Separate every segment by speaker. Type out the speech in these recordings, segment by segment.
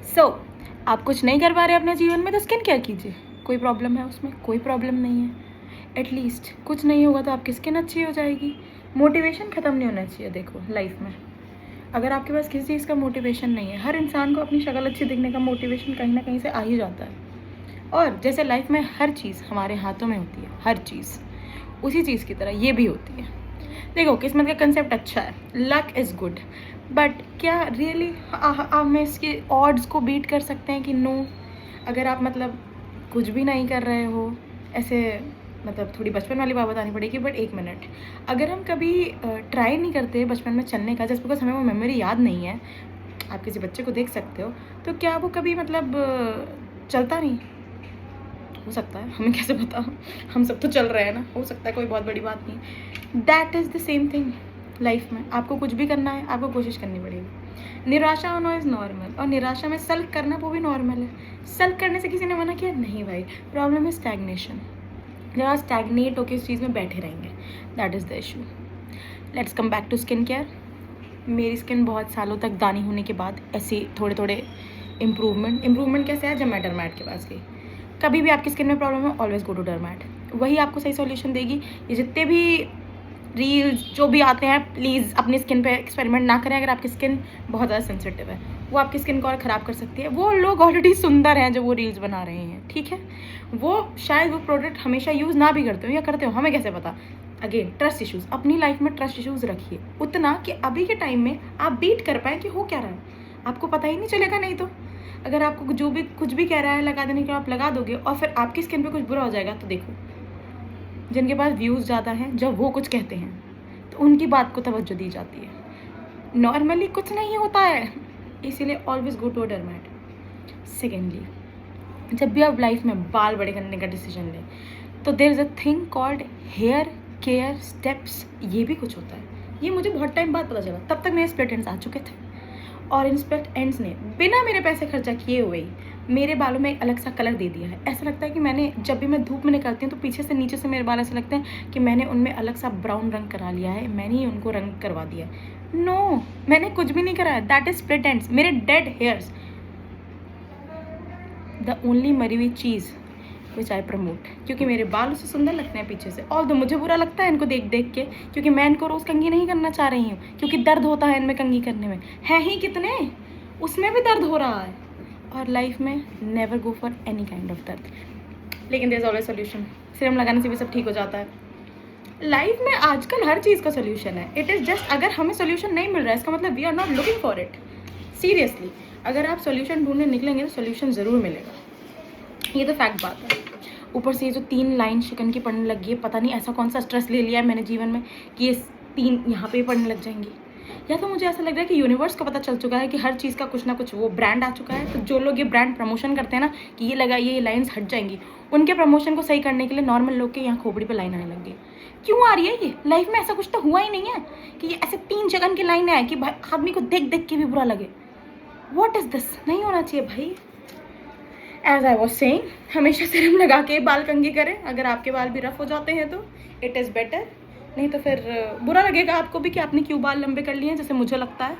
Speaker 1: सो आप कुछ नहीं कर पा रहे अपने जीवन में तो स्किन केयर कीजिए। कोई प्रॉब्लम है उसमें? कोई प्रॉब्लम नहीं है। एटलीस्ट कुछ नहीं होगा तो आपकी स्किन अच्छी हो जाएगी। मोटिवेशन ख़त्म नहीं होना चाहिए। देखो लाइफ में अगर आपके पास किसी चीज़ का मोटिवेशन नहीं है, हर इंसान को अपनी शक्ल अच्छी दिखने का मोटिवेशन कहीं ना कहीं से आ ही जाता है। और जैसे लाइफ में हर चीज़ हमारे हाथों में होती है, हर चीज़ उसी चीज़ की तरह ये भी होती है। देखो किस्मत का कंसेप्ट अच्छा है, लक इज़ गुड, बट क्या रियली हम इसके ऑड्स को बीट कर सकते हैं कि नो? अगर आप मतलब कुछ भी नहीं कर रहे हो, ऐसे मतलब थोड़ी बचपन वाली बात बतानी पड़ेगी, बट एक मिनट, अगर हम कभी ट्राई नहीं करते बचपन में चलने का, जस्ट बिकॉज हमें वो मेमोरी याद नहीं है, आप किसी बच्चे को देख सकते हो, तो क्या वो कभी मतलब चलता नहीं? हो सकता है, हमें कैसे पता, हम सब तो चल रहे हैं ना, हो सकता है, कोई बहुत बड़ी बात नहीं। That is the same thing life में। आपको कुछ भी करना है, आपको कोशिश करनी पड़ेगी। निराशा होना इज़ नॉर्मल, और निराशा में सल्क करना वो भी नॉर्मल है। सल्क करने से किसी ने मना किया? नहीं भाई। Problem is stagnation. जब आप स्टैग्नेट होकर इस चीज़ में बैठे रहेंगे, that is the issue. Let's come back to skin care. मेरी स्किन बहुत सालों तक दानी होने के बाद ऐसे थोड़े थोड़े इम्प्रूवमेंट कैसे है? जब मैं डरमैट के पास गई। कभी भी आपकी स्किन में प्रॉब्लम है, ऑलवेज गो टू डरमैट, वही आपको सही सॉल्यूशन देगी। ये जितने भी रील्स जो भी आते हैं, प्लीज़ अपनी स्किन पे एक्सपेरिमेंट ना करें। अगर आपकी स्किन बहुत ज़्यादा सेंसिटिव है, वो आपकी स्किन को और ख़राब कर सकती है। वो लोग ऑलरेडी सुंदर हैं जो वो रील्स बना रहे हैं, ठीक है? वो शायद वो प्रोडक्ट हमेशा यूज़ ना भी करते हो, या करते हो, हमें कैसे पता? अगेन ट्रस्ट इशूज़, अपनी लाइफ में ट्रस्ट इशूज़ रखिए उतना कि अभी के टाइम में आप बीट कर पाएँ कि हो क्या रहा है। आपको पता ही नहीं चलेगा। नहीं तो अगर आपको जो भी कुछ भी कह रहा है लगा देने के आप लगा दोगे, और फिर आपकी स्किन पे कुछ बुरा हो जाएगा, तो देखो जिनके पास व्यूज़ ज़्यादा हैं, जब वो कुछ कहते हैं तो उनकी बात को तवज्जो दी जाती है। नॉर्मली कुछ नहीं होता है, इसीलिए ऑलवेज गो टू डरमैट। सेकेंडली, जब भी आप लाइफ में बाल बड़े करने का डिसीजन लें, तो there is a thing called hair care steps. ये भी कुछ होता है, ये मुझे बहुत टाइम बाद पता चला। तब तक मेरे स्प्लिट एंड्स आ चुके थे, और इन स्प्लिट एंड्स ने बिना मेरे पैसे खर्चा किए हुए ही मेरे बालों में एक अलग सा कलर दे दिया है। ऐसा लगता है कि मैंने, जब भी मैं धूप में निकलती हूँ तो पीछे से नीचे से मेरे बाल ऐसे लगते हैं कि मैंने उनमें अलग सा ब्राउन रंग करा लिया है, मैंने ही उनको रंग करवा दिया है। नो, मैंने कुछ भी नहीं कराया। दैट इज स्प्लिट एंड्स, मेरे डेड हेयर्स। द ओनली मरी हुई चीज़ विच आई प्रमोट, क्योंकि मेरे बाल उससे सुंदर लगते हैं पीछे से। और तो मुझे बुरा लगता है इनको देख देख के, क्योंकि मैं इनको रोज़ कंघी नहीं करना चाह रही हूँ, क्योंकि दर्द होता है इनमें कंघी करने में। है ही कितने, उसमें भी दर्द हो रहा है। और लाइफ में never go for any kind of दर्द, लेकिन there is always solution. Serum लगाने से भी सब ठीक हो जाता है। लाइफ में आजकल हर चीज़ का सोल्यूशन है। इट इज़ जस्ट, अगर हमें सोल्यूशन नहीं मिल रहा है, इसका मतलब we are not looking for it. Seriously, अगर आप सोल्यूशन ढूंढने निकलेंगे तो सोल्यूशन ज़रूर मिलेगा, ये तो फैक्ट बात है। ऊपर से ये जो 3 लाइन शिकन की पढ़ने लगी है, पता नहीं ऐसा कौन सा स्ट्रेस ले लिया है मैंने जीवन में कि ये 3 यहाँ पे पढ़ने लग जाएंगी। या तो मुझे ऐसा लग रहा है कि यूनिवर्स को पता चल चुका है कि हर चीज़ का कुछ ना कुछ वो ब्रांड आ चुका है। तो जो लोग ये ब्रांड प्रमोशन करते हैं ना कि ये लगाइए, ये लाइन्स हट जाएंगी, उनके प्रमोशन को सही करने के लिए नॉर्मल लोग के यहाँ खोपड़ी पे लाइन आने लग गई। क्यों आ रही है ये? लाइफ में ऐसा कुछ तो हुआ ही नहीं है कि ये ऐसे 3 जगन की लाइनें आए कि भाई आदमी को देख देख के भी बुरा लगे। What is this? नहीं होना चाहिए भाई। एज आई वॉज सेइंग, हमेशा सीरम लगा के बाल कंघी करें। अगर आपके बाल भी रफ हो जाते हैं तो इट इज़ बेटर, नहीं तो फिर बुरा लगेगा आपको भी कि आपने क्यों बाल लंबे कर लिए हैं, जैसे मुझे लगता है।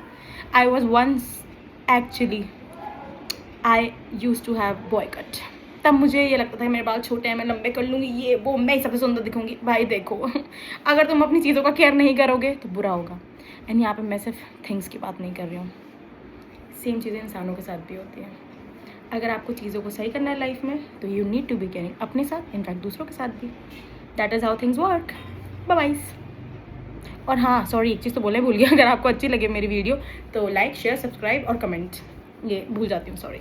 Speaker 1: I was once actually, I use to have boy cut. तब मुझे ये लगता था कि मेरे बाल छोटे हैं, मैं लंबे कर लूँगी, ये वो, मैं सबसे सुंदर दिखूँगी। भाई देखो, अगर तुम अपनी चीज़ों का केयर नहीं करोगे तो बुरा होगा। एंड यहाँ पे मैं सिर्फ थिंग्स की बात नहीं कर रही हूँ, सेम चीज़ें इंसानों के साथ भी होती हैं। अगर आपको चीज़ों को सही करना है लाइफ में, तो you need to be caring अपने साथ, इनफैक्ट दूसरों के साथ भी। That is how things work. Bye. और हाँ, सॉरी, एक चीज़ तो बोले भूल गया, अगर आपको अच्छी लगे मेरी वीडियो तो लाइक, शेयर, सब्सक्राइब और कमेंट, ये भूल जाती हूँ, सॉरी।